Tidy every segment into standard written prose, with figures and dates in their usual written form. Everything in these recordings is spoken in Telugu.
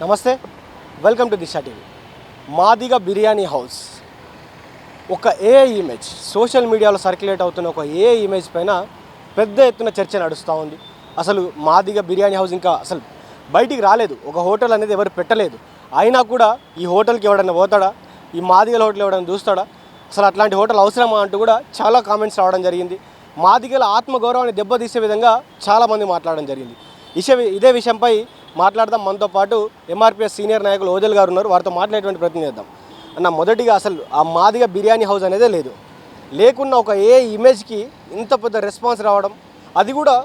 నమస్తే, welcome to Disha TV. Madiga biryani house ఒక ఇమేజ్ సోషల్ మీడియాలో సర్క్యులేట్ అవుతున్న ఒక ఇమేజ్ పైన పెద్ద ఎత్తున చర్చ నడుస్తూ ఉంది. అసలు మాదిగ బిర్యానీ హౌస్ ఇంకా అసలు బయటికి రాలేదు, ఒక హోటల్ అనేది ఎవరు పెట్టలేదు. అయినా కూడా ఈ హోటల్కి ఎవడన్నా పోతాడా, ఈ మాదిగల హోటల్ ఎవడన్నా చూస్తాడా, అసలు అట్లాంటి హోటల్ అవసరమా అంటూ కూడా చాలా కామెంట్స్ రావడం జరిగింది. మాదిగల ఆత్మగౌరవాన్ని దెబ్బతీసే విధంగా చాలామంది మాట్లాడడం జరిగింది. ఇదే విషయంపై మాట్లాడదాం. మనతో పాటు ఎంఆర్పిఎస్ సీనియర్ నాయకులు ఓజల్ గారు ఉన్నారు, వారితో మాట్లాడేటువంటి ప్రయత్నం చేద్దాం. అన్న, మొదటిగా అసలు ఆ మాదిగ బిర్యానీ హౌస్ అనేదే లేకున్న ఒక ఇమేజ్కి ఇంత పెద్ద రెస్పాన్స్ రావడం, అది కూడా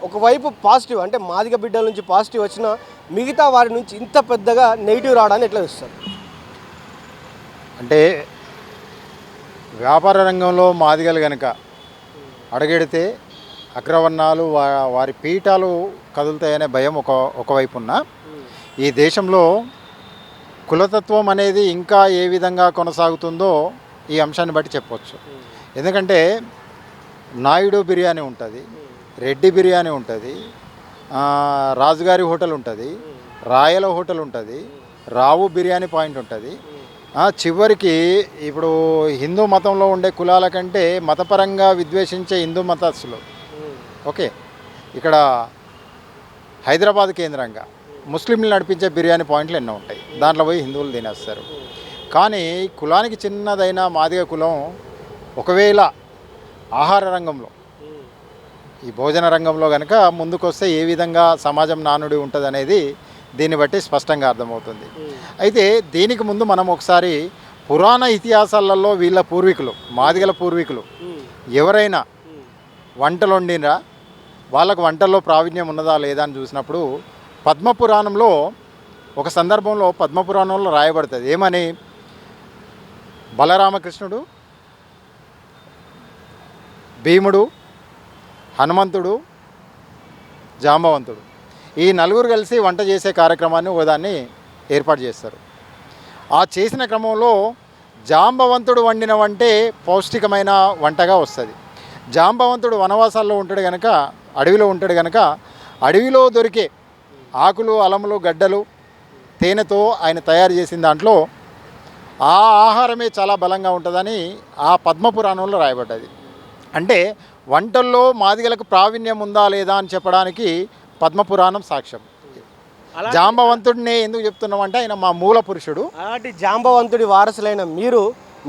ఒకవైపు పాజిటివ్, అంటే మాదిగ బిడ్డల నుంచి పాజిటివ్ వచ్చినా మిగతా వారి నుంచి ఇంత పెద్దగా నెగిటివ్ రావడాన్ని ఎట్లా చూస్తారు? అంటే వ్యాపార రంగంలో మాదిగలు కనుక అడుగెడితే అగ్రవర్ణాలు వారి పీఠాలు కదులుతాయనే భయం ఒకవైపు ఉన్న ఈ దేశంలో కులతత్వం అనేది ఇంకా ఏ విధంగా కొనసాగుతుందో ఈ అంశాన్ని బట్టి చెప్పవచ్చు. ఎందుకంటే నాయుడు బిర్యానీ ఉంటుంది, రెడ్డి బిర్యానీ ఉంటుంది, రాజుగారి హోటల్ ఉంటుంది, రాయల హోటల్ ఉంటుంది, రావు బిర్యానీ పాయింట్ ఉంటుంది. చివరికి ఇప్పుడు హిందూ మతంలో ఉండే కులాల కంటే మతపరంగా విద్వేషించే హిందూ మతస్థులు ఓకే, ఇక్కడ హైదరాబాద్ కేంద్రంగా ముస్లింలు నడిపించే బిర్యానీ పాయింట్లు ఎన్నో ఉంటాయి, దాంట్లో పోయి హిందువులు తినేస్తారు. కానీ కులానికి చిన్నదైన మాదిగ కులం ఒకవేళ ఆహార రంగంలో ఈ భోజన రంగంలో కనుక ముందుకొస్తే ఏ విధంగా సమాజం నానుడి ఉంటుంది అనేది దీన్ని బట్టి స్పష్టంగా అర్థమవుతుంది. అయితే దీనికి ముందు మనం ఒకసారి పురాణ ఇతిహాసాలలో వీళ్ళ పూర్వీకులు, మాదిగల పూర్వీకులు ఎవరైనా వంటలు వండినరా, వాళ్ళకు వంటల్లో ప్రావీణ్యం ఉన్నదా లేదా అని చూసినప్పుడు పద్మపురాణంలో ఒక సందర్భంలో పద్మపురాణంలో రాయబడుతుంది. ఏమని? బలరామకృష్ణుడు, భీముడు, హనుమంతుడు, జాంబవంతుడు ఈ నలుగురు కలిసి వంట చేసే కార్యక్రమాన్ని ఒకదాన్ని ఏర్పాటు చేస్తారు. ఆ చేసిన క్రమంలో జాంబవంతుడు వండిన వంటే పౌష్టికమైన వంటగా వస్తుంది. జాంబవంతుడు వనవాసాల్లో ఉంటాడు కనుక, అడవిలో ఉంటాడు కనుక, అడవిలో దొరికే ఆకులు, అలములు, గడ్డలు, తేనెతో ఆయన తయారు చేసిన దాంట్లో ఆ ఆహారమే చాలా బలంగా ఉంటుందని ఆ పద్మపురాణంలో రాయబడ్డది. అంటే వంటల్లో మాదిగలకు ప్రావీణ్యం ఉందా లేదా అని చెప్పడానికి పద్మపురాణం సాక్ష్యం. జాంబవంతుడిని ఎందుకు చెప్తున్నామంటే ఆయన మా మూల పురుషుడు. అలాంటి జాంబవంతుడి వారసులైన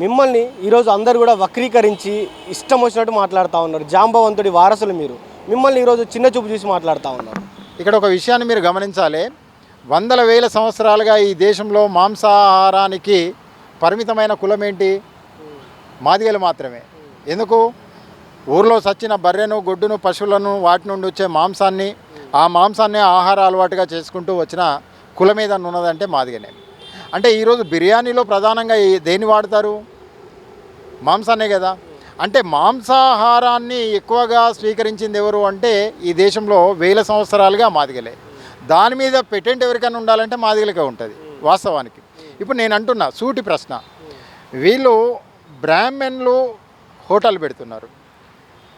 మిమ్మల్ని ఈరోజు అందరూ కూడా వక్రీకరించి ఇష్టం వచ్చినట్టు మాట్లాడుతూ ఉన్నారు. జాంబవంతుడి వారసులు మిమ్మల్ని ఈరోజు చిన్న చూపు చూసి మాట్లాడుతూ ఉన్నారు. ఇక్కడ ఒక విషయాన్ని మీరు గమనించాలి. వందల వేల సంవత్సరాలుగా ఈ దేశంలో మాంసాహారానికి పరిమితమైన కులం ఏంటి? మాదిగలు మాత్రమే. ఎందుకు? ఊర్లో సచ్చిన బర్రెను, గొడ్డును, పశువులను, వాటి నుండి వచ్చే మాంసాన్ని, ఆ మాంసాన్ని ఆహార అలవాటుగా చేసుకుంటూ వచ్చిన కులం ఏదన్నా ఉన్నదంటే మాదిగనే. అంటే ఈరోజు బిర్యానీలో ప్రధానంగా దేన్ని వాడతారు? మాంసాన్నే కదా. అంటే మాంసాహారాన్ని ఎక్కువగా స్వీకరించింది ఎవరు అంటే ఈ దేశంలో వేల సంవత్సరాలుగా మాదిగలే. దాని మీద పెటెంట్ ఎవరికైనా ఉండాలంటే మాదిగలకే ఉంటుంది వాస్తవానికి. ఇప్పుడు నేను అంటున్నా సూటి ప్రశ్న, వీళ్ళు బ్రాహ్మణులు హోటల్ పెడుతున్నారు.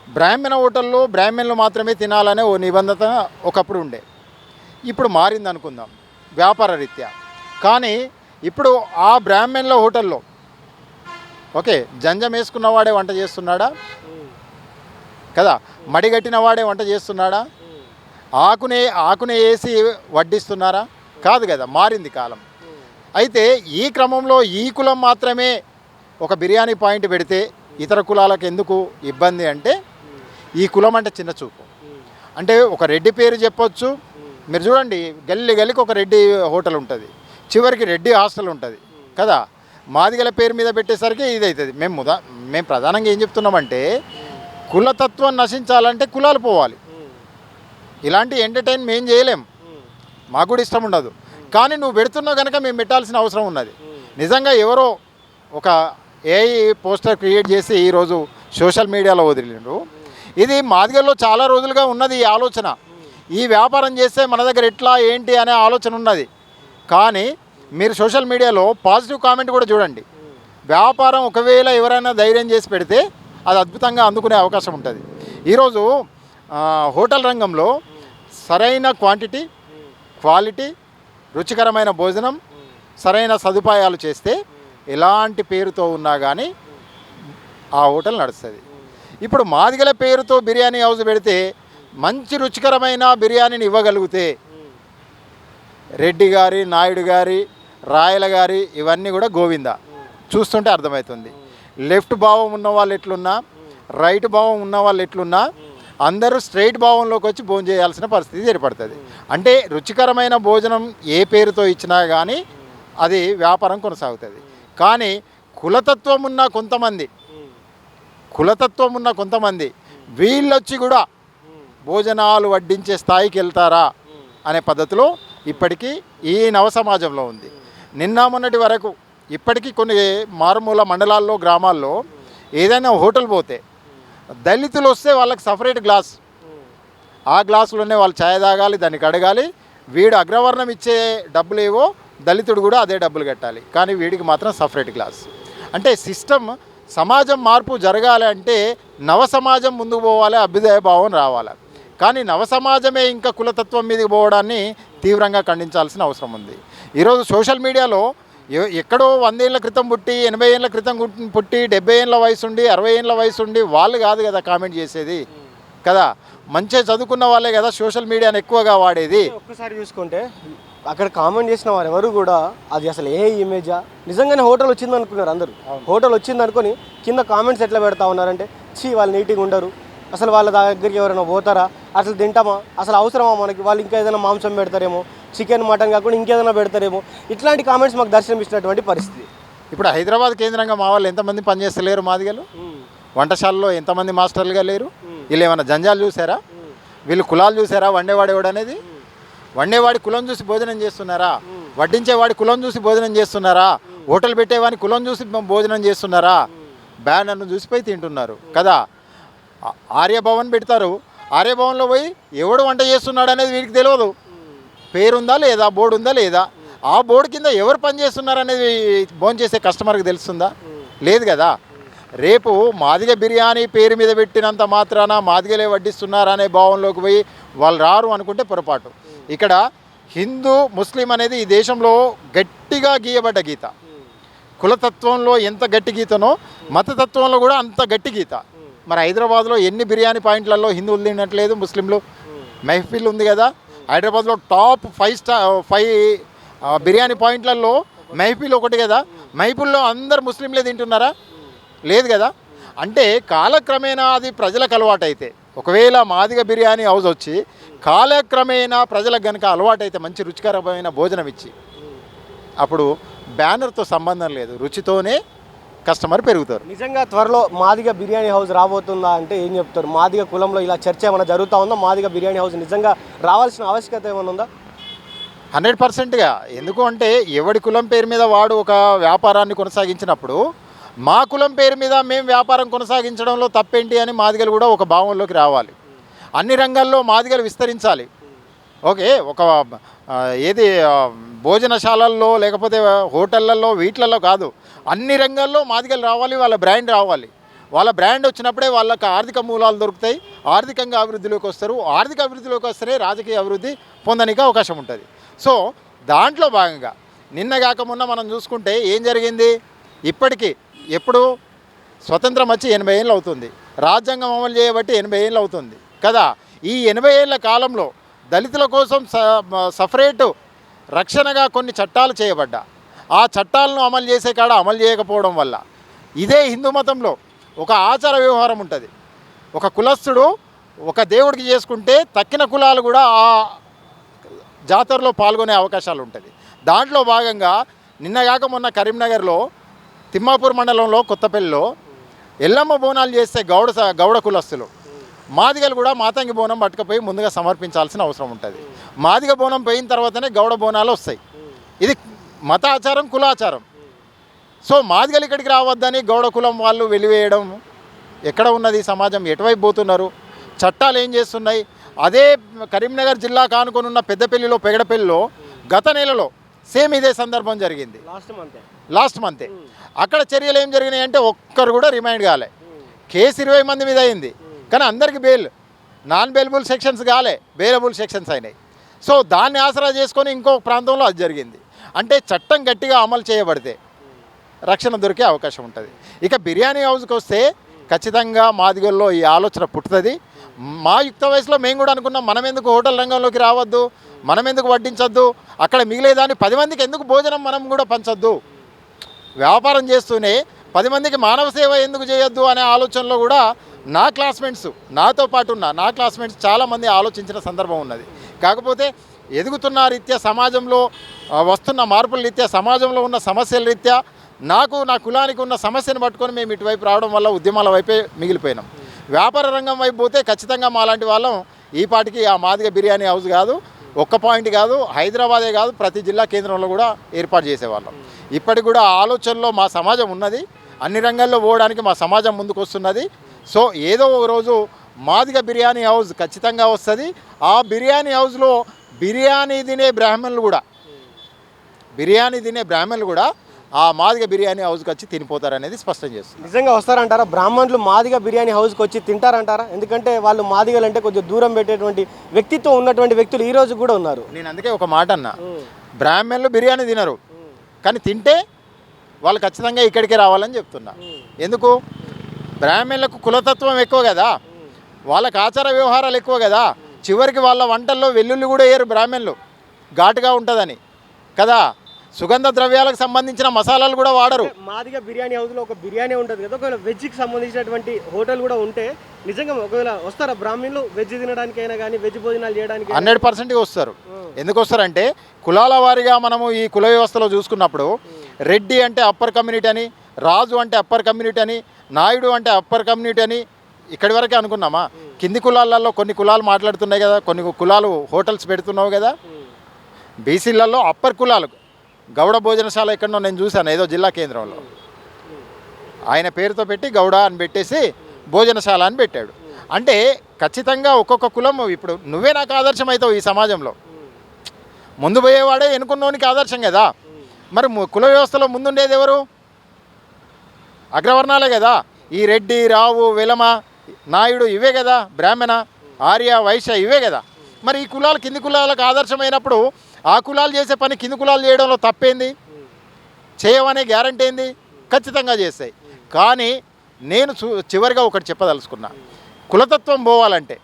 బ్రాహ్మణ హోటల్లో బ్రాహ్మణులు మాత్రమే తినాలనే ఓ నిబంధన ఒకప్పుడు ఉండే, ఇప్పుడు మారింది అనుకుందాం వ్యాపార రీత్యా. కానీ ఇప్పుడు ఆ బ్రాహ్మణుల హోటల్లో ఓకే, జంజం వేసుకున్న వాడే వంట చేస్తున్నాడా కదా, మడిగట్టిన వాడే వంట చేస్తున్నాడా, ఆకునే వేసి వడ్డిస్తున్నారా? కాదు కదా, మారింది కాలం. అయితే ఈ క్రమంలో ఈ కులం మాత్రమే ఒక బిర్యానీ పాయింట్ పెడితే ఇతర కులాలకు ఎందుకు ఇబ్బంది అంటే ఈ కులం అంటే చిన్న చూపు. అంటే ఒక రెడ్డి పేరు చెప్పొచ్చు, మీరు చూడండి గల్లికి ఒక రెడ్డి హోటల్ ఉంటుంది, చివరికి రెడ్డి హాస్టల్ ఉంటుంది కదా. మాదిగల పేరు మీద పెట్టేసరికి ఇది అవుతుంది. మేము ప్రధానంగా ఏం చెప్తున్నామంటే కులతత్వం నశించాలంటే కులాలు పోవాలి. ఇలాంటి ఎంటర్టైన్ మేము చేయలేం, మాకు కూడా ఇష్టం ఉండదు. కానీ నువ్వు పెడుతున్నావు కనుక మేము పెట్టాల్సిన అవసరం ఉన్నది. నిజంగా ఎవరో ఒక ఏఐ పోస్టర్ క్రియేట్ చేసి ఈరోజు సోషల్ మీడియాలో వదిలిండ్రు. ఇది మాదిగల్లో చాలా రోజులుగా ఉన్నది ఈ ఆలోచన. ఈ వ్యాపారం చేస్తే మన దగ్గర ఎట్లా ఏంటి అనే ఆలోచన ఉన్నది. కానీ మీరు సోషల్ మీడియాలో పాజిటివ్ కామెంట్ కూడా చూడండి. వ్యాపారం ఒకవేళ ఎవరైనా ధైర్యం చేసి పెడితే అది అద్భుతంగా అందుకునే అవకాశం ఉంటుంది. ఈరోజు హోటల్ రంగంలో సరైన క్వాంటిటీ, క్వాలిటీ, రుచికరమైన భోజనం, సరైన సదుపాయాలు చేస్తే ఎలాంటి పేరుతో ఉన్నా కానీ ఆ హోటల్ నడుస్తుంది. ఇప్పుడు మాదిగల పేరుతో బిర్యానీ హౌస్ పెడితే మంచి రుచికరమైన బిర్యానీని ఇవ్వగలిగితే రెడ్డి గారి, నాయుడు గారి, రాయల గారి ఇవన్నీ కూడా గోవింద చూస్తుంటే అర్థమవుతుంది. లెఫ్ట్ భావం ఉన్న వాళ్ళు ఎట్లున్నా, రైట్ భావం ఉన్న వాళ్ళు ఎట్లున్నా అందరూ స్ట్రైట్ భావంలోకి వచ్చి భోజనం చేయాల్సిన పరిస్థితి ఏర్పడుతుంది. అంటే రుచికరమైన భోజనం ఏ పేరుతో ఇచ్చినా కానీ అది వ్యాపారం కొనసాగుతుంది. కానీ కులతత్వం ఉన్న కొంతమంది వీళ్ళొచ్చి కూడా భోజనాలు వడ్డించే స్థాయికి వెళ్తారా అనే పద్ధతిలో ఇప్పటికీ ఈ నవ సమాజంలో ఉంది. నిన్న మొన్నటి వరకు ఇప్పటికీ కొన్ని మారుమూల మండలాల్లో, గ్రామాల్లో ఏదైనా హోటల్ పోతే దళితులు వస్తే వాళ్ళకి సపరేట్ గ్లాస్, ఆ గ్లాసులోనే వాళ్ళు ఛాయ్ తాగాలి, దాన్ని కడగాలి. వీడు అగ్రవర్ణం ఇచ్చే డబ్బులు ఏవో దళితుడు కూడా అదే డబ్బులు కట్టాలి, కానీ వీడికి మాత్రం సపరేట్ గ్లాస్. అంటే సిస్టమ్, సమాజం మార్పు జరగాలి అంటే నవ సమాజం ముందుకు పోవాలి, అభ్యుదయ భావం రావాలి. కానీ నవ సమాజమే ఇంకా కులతత్వం మీదకి పోవడాన్ని తీవ్రంగా ఖండించాల్సిన అవసరం ఉంది. ఈరోజు సోషల్ మీడియాలో ఎక్కడో 100 ఏళ్ళ క్రితం పుట్టి, 80 ఏళ్ళ క్రితం పుట్టి, 70 ఏళ్ళ వయసు ఉండి, 60 ఏళ్ళ వయసు ఉండి వాళ్ళు కాదు కదా కామెంట్ చేసేది కదా. మంచిగా చదువుకున్న వాళ్ళే కదా సోషల్ మీడియాని ఎక్కువగా వాడేది. ఒక్కసారి చూసుకుంటే అక్కడ కామెంట్ చేసిన వారు ఎవరు కూడా అది అసలు ఏ ఇమేజా, నిజంగానే హోటల్ వచ్చింది అనుకున్నారు అందరూ. హోటల్ వచ్చింది అనుకొని కింద కామెంట్స్ ఎట్లా పెడతా ఉన్నారంటే, చీ వాళ్ళు నీట్గా ఉండరు, అసలు వాళ్ళ దగ్గరికి ఎవరైనా పోతారా, అసలు తింటామా, అసలు అవసరమా మనకి, వాళ్ళు ఇంకా ఏదైనా మాంసం పెడతారేమో, చికెన్ మటన్ కాకుండా ఇంకేదైనా పెడతారేమో, ఇట్లాంటి కామెంట్స్ మాకు దర్శనమిచ్చినటువంటి పరిస్థితి. ఇప్పుడు హైదరాబాద్ కేంద్రంగా మా వాళ్ళు ఎంతమంది పనిచేస్తలేరు, మాదిగలు వంటశాలలో ఎంతమంది మాస్టర్లుగా లేరు. వీళ్ళు ఏమైనా జంజాలు చూసారా, వీళ్ళు కులాలు చూసారా, వండేవాడు ఎవడు అనేది, వండేవాడి కులం చూసి భోజనం చేస్తున్నారా, వడ్డించేవాడి కులం చూసి భోజనం చేస్తున్నారా, హోటల్ పెట్టేవాడిని కులం చూసి భోజనం చేస్తున్నారా, బ్యానర్ను చూసిపోయి తింటున్నారు కదా. ఆర్యభవన్ పెడతారు, ఆర్యభవన్లో పోయి ఎవడు వంట చేస్తున్నాడు అనేది వీడికి తెలియదు. పేరుందా లేదా, బోర్డు ఉందా లేదా, ఆ బోర్డు కింద ఎవరు పని చేస్తున్నారు అనేది భోజనం చేసే కస్టమర్కి తెలుస్తుందా, లేదు కదా. రేపు మాదిగ బిర్యానీ పేరు మీద పెట్టినంత మాత్రాన మాదిగలే వడ్డిస్తున్నారా అనే భావంలోకి పోయి వాళ్ళు రారు అనుకుంటే పొరపాటు. ఇక్కడ హిందూ, ముస్లిం అనేది ఈ దేశంలో గట్టిగా గీయబడ్డ గీత. కులతత్వంలో ఎంత గట్టి గీతనో మతతత్వంలో కూడా అంత గట్టి గీత. మరి హైదరాబాద్లో ఎన్ని బిర్యానీ పాయింట్లలో హిందువులు తినట్లేదు, ముస్లింలు. మెహఫిల్ ఉంది కదా, హైదరాబాద్లో టాప్ 5 బిర్యానీ పాయింట్లలో మెహఫిల్ ఒకటి కదా. మెహఫిల్లో అందరు ముస్లింలే తింటున్నారా, లేదు కదా. అంటే కాలక్రమేణా అది ప్రజలకు అలవాటైతే, ఒకవేళ మాదిగ బిర్యానీ హౌస్ వచ్చి కాలక్రమేణా ప్రజలకు కనుక అలవాటైతే మంచి రుచికరమైన భోజనం ఇచ్చి, అప్పుడు బ్యానర్తో సంబంధం లేదు, రుచితోనే కస్టమర్ పెరుగుతారు. నిజంగా త్వరలో మాదిగ బిర్యానీ హౌస్ రాబోతుందా అంటే ఏం చెప్తారు? మాదిగ కులంలో ఇలా చర్చ ఏమైనా జరుగుతూ ఉందా? మాదిగ బిర్యానీ హౌస్ నిజంగా రావాల్సిన ఆవశ్యకత ఏమైనా ఉందా? 100%గా. ఎందుకు అంటే ఎవడి కులం పేరు మీద వాడు ఒక వ్యాపారాన్ని కొనసాగించినప్పుడు మా కులం పేరు మీద మేము వ్యాపారం కొనసాగించడంలో తప్పేంటి అని మాదిగలు కూడా ఒక భావంలోకి రావాలి. అన్ని రంగాల్లో మాదిగలు విస్తరించాలి. ఓకే, ఒక ఏది భోజనశాలల్లో లేకపోతే హోటళ్లలో వీటిలలో కాదు, అన్ని రంగాల్లో మాదిగలు రావాలి, వాళ్ళ బ్రాండ్ రావాలి. వాళ్ళ బ్రాండ్ వచ్చినప్పుడే వాళ్ళకి ఆర్థిక మూలాలు దొరుకుతాయి, ఆర్థికంగా అభివృద్ధిలోకి వస్తారు. ఆర్థిక అభివృద్ధిలోకి వస్తేనే రాజకీయ అభివృద్ధి పొందడానికి అవకాశం ఉంటుంది. సో దాంట్లో భాగంగా నిన్నగాక మొన్న మనం చూసుకుంటే ఏం జరిగింది, ఇప్పటికీ ఎప్పుడు స్వతంత్రం వచ్చి 80 ఏళ్ళు అవుతుంది, రాజ్యాంగం అమలు చేయబట్టి 80 ఏళ్ళు అవుతుంది కదా. ఈ 80 ఏళ్ళ కాలంలో దళితుల కోసం సపరేటు రక్షణగా కొన్ని చట్టాలు చేయబడ్డా, ఆ చట్టాలను అమలు చేసే కాడ అమలు చేయకపోవడం వల్ల ఇదే హిందూ మతంలో ఒక ఆచార వ్యవహారం ఉంటుంది. ఒక కులస్థుడు ఒక దేవుడికి చేసుకుంటే తక్కిన కులాలు కూడా ఆ జాతరలో పాల్గొనే అవకాశాలు ఉంటుంది. దాంట్లో భాగంగా నిన్నగాక మొన్న కరీంనగర్లో తిమ్మాపూర్ మండలంలో కొత్తపల్లిలో ఎల్లమ్మ బోనాలు చేస్తే గౌడ కులస్తులు, మాదిగలు కూడా మాతంగి బోనం పట్టుకపోయి ముందుగా సమర్పించాల్సిన అవసరం ఉంటుంది. మాదిగ బోనం పోయిన తర్వాతనే గౌడ బోనాలు వస్తాయి. ఇది మత ఆచారం, కులాచారం. సో మాదిగలు ఇక్కడికి రావద్దని గౌడ కులం వాళ్ళు వెలివేయడం ఎక్కడ ఉన్నది? సమాజం ఎటువైపు పోతున్నారు? చట్టాలు ఏం చేస్తున్నాయి? అదే కరీంనగర్ జిల్లా కానుకొని ఉన్న పెద్దపల్లిలో, పెగడపల్లిలో గత నెలలో సేమ్ ఇదే సందర్భం జరిగింది, లాస్ట్ మంతే. అక్కడ చర్యలు ఏం జరిగినాయి అంటే ఒక్కరు కూడా రిమైండ్ కాలే. కేసు 20 మంది మీద అయింది, కానీ అందరికీ బెయిల్, నాన్ బెయిలబుల్ సెక్షన్స్ కాలే, బెయిలబుల్ సెక్షన్స్ అయినాయి. సో దాన్ని ఆసరా చేసుకొని ఇంకో ప్రాంతంలో అది జరిగింది. అంటే చట్టం గట్టిగా అమలు చేయబడితే రక్షణ దొరికే అవకాశం ఉంటుంది. ఇక బిర్యానీ హౌస్కి వస్తే ఖచ్చితంగా మాదిగల్లో ఈ ఆలోచన పుట్టుతుంది. మా యుక్త వయసులో మేము కూడా అనుకున్నాం, మనం ఎందుకు హోటల్ రంగంలోకి రావద్దు, మనం ఎందుకు వడ్డించొద్దు, అక్కడ మిగిలేదాన్ని 10 మందికి ఎందుకు భోజనం మనం కూడా పంచొద్దు, వ్యాపారం చేస్తూనే 10 మందికి మానవ సేవ ఎందుకు చేయొద్దు అనే ఆలోచనలో కూడా నా క్లాస్మేట్స్, నాతో పాటు ఉన్న నా క్లాస్మేట్స్ చాలామంది ఆలోచించిన సందర్భం ఉన్నది. కాకపోతే ఎదుగుతున్న రీత్యా, సమాజంలో వస్తున్న మార్పుల రీత్యా, సమాజంలో ఉన్న సమస్యల రీత్యా, నాకు నా కులానికి ఉన్న సమస్యను పట్టుకొని మేము ఇటువైపు రావడం వల్ల ఉద్యమాల వైపే మిగిలిపోయినాం. వ్యాపార రంగం వైపు పోతే ఖచ్చితంగా మాలాంటి వాళ్ళం ఈ పాటికి ఆ మాదిగ బిర్యానీ హౌస్ కాదు, ఒక్క పాయింట్ కాదు, హైదరాబాదే కాదు, ప్రతి జిల్లా కేంద్రంలో కూడా ఏర్పాటు చేసేవాళ్ళం. ఇప్పటికి కూడా ఆలోచనలో మా సమాజం ఉన్నది, అన్ని రంగాల్లో పోవడానికి మా సమాజం ముందుకు వస్తున్నది. సో ఏదో ఒక రోజు మాదిగ బిర్యానీ హౌస్ ఖచ్చితంగా వస్తుంది. ఆ బిర్యానీ హౌస్లో బిర్యానీ తినే బ్రాహ్మణులు కూడా ఆ మాదిగ బిర్యానీ హౌస్కి వచ్చి తినిపోతారనేది స్పష్టం చేస్తుంది. నిజంగా వస్తారంటారా బ్రాహ్మణులు మాదిగ బిర్యానీ హౌస్కి వచ్చి తింటారంటారా? ఎందుకంటే వాళ్ళు మాదిగలు అంటే కొంచెం దూరం పెట్టేటువంటి వ్యక్తిత్వం ఉన్నటువంటి వ్యక్తులు ఈ రోజు కూడా ఉన్నారు. నేను అందుకే ఒక మాట అన్నా, బ్రాహ్మణులు బిర్యానీ తినరు, కానీ తింటే వాళ్ళు ఖచ్చితంగా ఇక్కడికే రావాలని చెప్తున్నా. ఎందుకు? బ్రాహ్మణులకు కులతత్వం ఎక్కువ కదా, వాళ్ళకి ఆచార వ్యవహారాలు ఎక్కువ కదా. చివరికి వాళ్ళ వంటల్లో వెల్లుల్లి కూడా వేయరు బ్రాహ్మణులు, ఘాటుగా ఉంటుందని కదా. సుగంధ ద్రవ్యాలకు సంబంధించిన మసాలాలు కూడా వాడరు. మాదిగ బిర్యానీ హౌస్లో ఒక బిర్యానీ ఉంటుంది కదా, ఒకవేళ వెజ్కి సంబంధించినటువంటి హోటల్ కూడా ఉంటే నిజంగా ఒకవేళ వస్తారా బ్రాహ్మణులు వెజ్ తినడానికైనా కానీ, వెజ్ భోజనాలు చేయడానికి? 100% వస్తారు. ఎందుకు వస్తారంటే కులాల వారీగా మనము ఈ కుల వ్యవస్థలో చూసుకున్నప్పుడు రెడ్డి అంటే అప్పర్ కమ్యూనిటీ అని, రాజు అంటే అప్పర్ కమ్యూనిటీ అని, నాయుడు అంటే అప్పర్ కమ్యూనిటీ అని ఇక్కడి వరకే అనుకున్నామా? కింది కులాలలో కొన్ని కులాలు మాట్లాడుతున్నాయి కదా, కొన్ని కులాలు హోటల్స్ పెడుతున్నావు కదా. బీసీలలో అప్పర్ కులాలు గౌడ భోజనశాల ఎక్కడో నేను చూశాను, ఏదో జిల్లా కేంద్రంలో ఆయన పేరుతో పెట్టి గౌడ అని పెట్టేసి భోజనశాల అని పెట్టాడు. అంటే ఖచ్చితంగా ఒక్కొక్క కులం, ఇప్పుడు నువ్వే నాకు ఆదర్శం అవుతావు ఈ సమాజంలో, ముందు పోయేవాడే ఎన్నుకున్నోనికి ఆదర్శం కదా. మరి కుల వ్యవస్థలో ముందుండేది ఎవరు? అగ్రవర్ణాలే కదా. ఈ రెడ్డి, రావు, వెలమ, నాయుడు ఇవే కదా, బ్రాహ్మణ, ఆర్య, వైశ్య ఇవే కదా. మరి ఈ కులాలు కింది కులాలకు ఆదర్శమైనప్పుడు ఆ కులాలు చేసే పని కింది కులాలు చేయడంలో తప్పేంది? చేయమనే గ్యారంటీ ఏంది? ఖచ్చితంగా చేస్తాయి. కానీ నేను చివరిగా ఒకటి చెప్పదలుచుకున్నా, కులతత్వం పోవాలంటే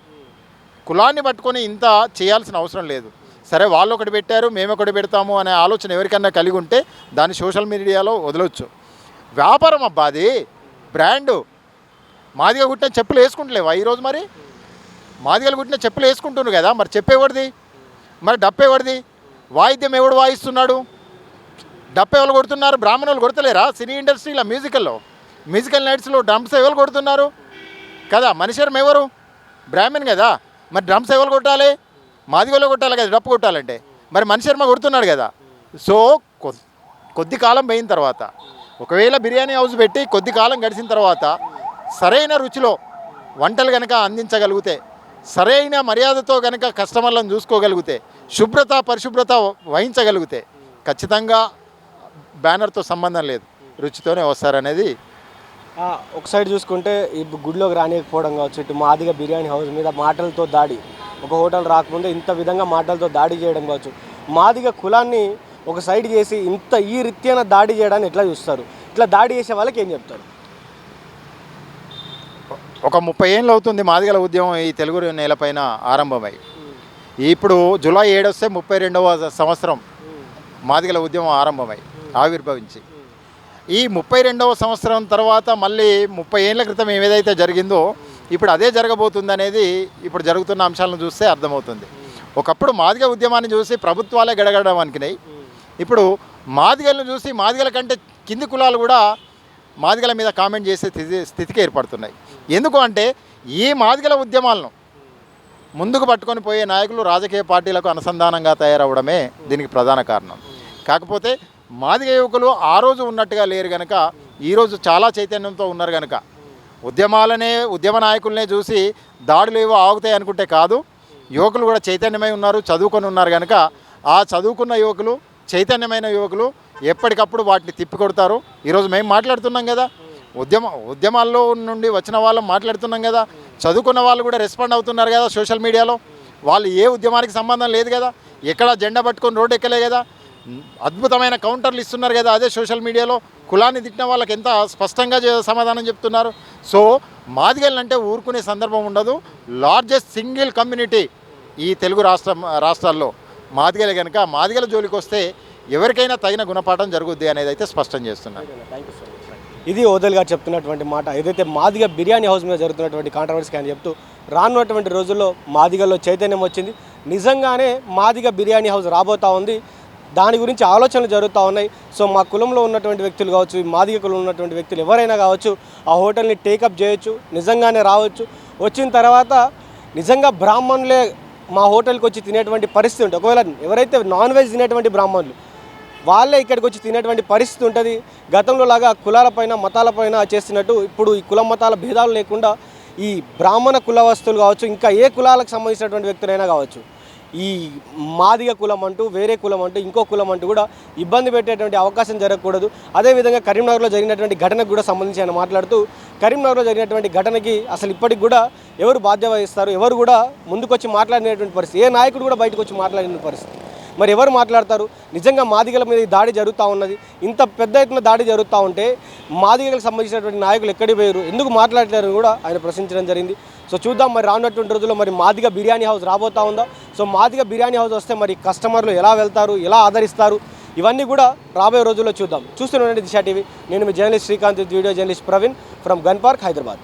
కులాన్ని పట్టుకొని ఇంత చేయాల్సిన అవసరం లేదు. సరే వాళ్ళు ఒకటి పెట్టారు, మేము ఒకటి పెడతాము అనే ఆలోచన ఎవరికన్నా కలిగి ఉంటే దాన్ని సోషల్ మీడియాలో వదలవచ్చు. వ్యాపారం అబ్బా, అది బ్రాండు. మాదిగ కుట్టిన చెప్పులు వేసుకుంటలేవా ఈరోజు? మరి మాదిగలు కుట్టిన చెప్పులు వేసుకుంటున్నారు కదా, మరి చెప్పేవాడిది, మరి డప్పేవాడిది, వాయిద్యం ఎవడు వాయిస్తున్నాడు? డప్ప ఎవరు కొడుతున్నారు? బ్రాహ్మణులు కొడతలేరా? సినీ ఇండస్ట్రీలో మ్యూజికల్ నైట్స్లో డ్రమ్స్ ఎవరు కొడుతున్నారు కదా? మనిషిరం ఎవరు? బ్రాహ్మణ్ కదా. మరి డ్రమ్స్ ఎవరు కొట్టాలి? మాదిగలో కొట్టాలి కదా డప్పు కొట్టాలంటే. మరి మనిషిర్మ కొడుతున్నాడు కదా. సో కొద్ది కాలం పోయిన తర్వాత, ఒకవేళ బిర్యానీ హౌస్ పెట్టి కొద్ది కాలం గడిచిన తర్వాత సరైన రుచిలో వంటలు కనుక అందించగలిగితే, సరైన మర్యాదతో కనుక కస్టమర్లను చూసుకోగలిగితే, శుభ్రత పరిశుభ్రత వహించగలిగితే ఖచ్చితంగా బ్యానర్తో సంబంధం లేదు, రుచితోనే వస్తారనేది. ఒక సైడ్ చూసుకుంటే ఈ గుడిలోకి రానియకపోవడం కావచ్చు, ఇటు మాదిగ బిర్యానీ హౌస్ మీద మాటలతో దాడి, ఒక హోటల్ రాకముందే ఇంత విధంగా మాటలతో దాడి చేయడం కావచ్చు, మాదిగ కులాన్ని ఒక సైడ్ చేసి ఇంత ఈ రీత్యాన దాడి చేయడాన్ని ఎట్లా చూస్తారు? ఇట్లా దాడి చేసే వాళ్ళకి ఏం చెప్తారు? ఒక 30 ఏళ్ళు అవుతుంది మాదిగల ఉద్యమం ఈ తెలుగు నేలపైన ఆరంభమై. ఇప్పుడు జూలై 7 వస్తే 32వ సంవత్సరం మాదిగల ఉద్యమం ఆరంభమై ఆవిర్భవించి. ఈ 32వ సంవత్సరం తర్వాత మళ్ళీ 30 ఏళ్ళ క్రితం ఏదైతే జరిగిందో ఇప్పుడు అదే జరగబోతుంది అనేది ఇప్పుడు జరుగుతున్న అంశాలను చూస్తే అర్థమవుతుంది. ఒకప్పుడు మాదిగ ఉద్యమాన్ని చూసి ప్రభుత్వాలే గడగడం అనుకున్నాయి. ఇప్పుడు మాదిగలను చూసి మాదిగల కంటే కింది కులాలు కూడా మాదిగల మీద కామెంట్ చేసే స్థితికి ఏర్పడుతున్నాయి. ఎందుకు అంటే ఈ మాదిగల ఉద్యమాలను ముందుకు పట్టుకొని పోయే నాయకులు రాజకీయ పార్టీలకు అనుసంధానంగా తయారవడమే దీనికి ప్రధాన కారణం. కాకపోతే మాదిగ యువకులు ఆ రోజు ఉన్నట్టుగా లేరు కనుక ఈరోజు చాలా చైతన్యంతో ఉన్నారు కనుక ఉద్యమ నాయకులనే చూసి దాడులు ఏవో ఆగుతాయి అనుకుంటే కాదు, యువకులు కూడా చైతన్యమై ఉన్నారు, చదువుకొని ఉన్నారు కనుక ఆ చదువుకున్న యువకులు, చైతన్యమైన యువకులు ఎప్పటికప్పుడు వాటిని తిప్పికొడతారు. ఈరోజు మేము మాట్లాడుతున్నాం కదా, ఉద్యమాల్లో నుండి వచ్చిన వాళ్ళు మాట్లాడుతున్నాం కదా, చదువుకున్న వాళ్ళు కూడా రెస్పాండ్ అవుతున్నారు కదా సోషల్ మీడియాలో. వాళ్ళు ఏ ఉద్యమానికి సంబంధం లేదు కదా, ఎక్కడ జెండా పట్టుకొని రోడ్డు ఎక్కలే కదా, అద్భుతమైన కౌంటర్లు ఇస్తున్నారు కదా. అదే సోషల్ మీడియాలో కులాన్ని తిట్టిన వాళ్ళకి ఎంత స్పష్టంగా సమాధానం చెప్తున్నారు. సో మాదిగలంటే ఊరుకునే సందర్భం ఉండదు. లార్జెస్ట్ సింగిల్ కమ్యూనిటీ ఈ తెలుగు రాష్ట్రాల్లో మాదిగలే కనుక మాదిగల జోలికి వస్తే ఎవరికైనా తగిన గుణపాఠం జరుగుద్ది అనేది అయితే స్పష్టం చేస్తున్నారు. ఇది ఓదల్ గారు చెప్తున్నటువంటి మాట. ఏదైతే మాదిగ బిర్యానీ హౌస్ మీద జరుగుతున్నటువంటి కాంట్రవర్సీ అని చెప్తూ రానున్నటువంటి రోజుల్లో మాదిగల్లో చైతన్యం వచ్చింది. నిజంగానే మాదిగ బిర్యానీ హౌస్ రాబోతూ ఉంది. దాని గురించి ఆలోచనలు జరుగుతూ ఉన్నాయి. సో మా కులంలో ఉన్నటువంటి వ్యక్తులు కావచ్చు, మాదిగ కులంలో ఉన్నటువంటి వ్యక్తులు ఎవరైనా కావచ్చు, ఆ హోటల్ని టేకప్ చేయొచ్చు, నిజంగానే రావచ్చు. వచ్చిన తర్వాత నిజంగా బ్రాహ్మణులే మా హోటల్కి వచ్చి తినేటువంటి పరిస్థితి ఉంటుంది. ఒకవేళ ఎవరైతే నాన్ వెజ్ తినేటువంటి బ్రాహ్మణులు వాళ్ళే ఇక్కడికి వచ్చి తినేటువంటి పరిస్థితి ఉంటుంది. గతంలో లాగా కులాలపైన మతాలపైన చేస్తున్నట్టు ఇప్పుడు ఈ కుల మతాల భేదాలు లేకుండా ఈ బ్రాహ్మణ కులవస్తులు కావచ్చు, ఇంకా ఏ కులాలకు సంబంధించినటువంటి వ్యక్తులైనా కావచ్చు, ఈ మాదిగ కులం అంటూ వేరే కులం అంటూ ఇంకో కులం అంటూ కూడా ఇబ్బంది పెట్టేటువంటి అవకాశం జరగకూడదు. అదేవిధంగా కరీంనగర్లో జరిగినటువంటి ఘటనకు కూడా సంబంధించి ఆయన మాట్లాడుతూ కరీంనగర్లో జరిగినటువంటి ఘటనకి అసలు ఇప్పటికి కూడా ఎవరు బాధ్యత వహిస్తారు, ఎవరు కూడా ముందుకొచ్చి మాట్లాడినటువంటి పరిస్థితి, ఏ నాయకుడు కూడా బయటకు వచ్చి మాట్లాడిన పరిస్థితి. మరి ఎవరు మాట్లాడతారు? నిజంగా మాదిగల మీద దాడి జరుగుతూ ఉన్నది. ఇంత పెద్ద ఎత్తున దాడి జరుగుతూ ఉంటే మాదిగలకు సంబంధించినటువంటి నాయకులు ఎక్కడికి పోయారు, ఎందుకు మాట్లాడలేరు కూడా ఆయన ప్రశ్నించడం జరిగింది. సో చూద్దాం మరి రానున్నటువంటి రోజుల్లో మరి మాదిగ బిర్యానీ హౌస్ రాబోతూ ఉందా. సో మాదిగ బిర్యానీ హౌస్ వస్తే మరి కస్టమర్లు ఎలా వెళ్తారు, ఎలా ఆదరిస్తారు, ఇవన్నీ కూడా రాబోయే రోజుల్లో చూద్దాం. చూస్తూనే దిశ టీవీ. నేను మీ journalist Srikanth, video journalist Praveen from Gun Park, Hyderabad.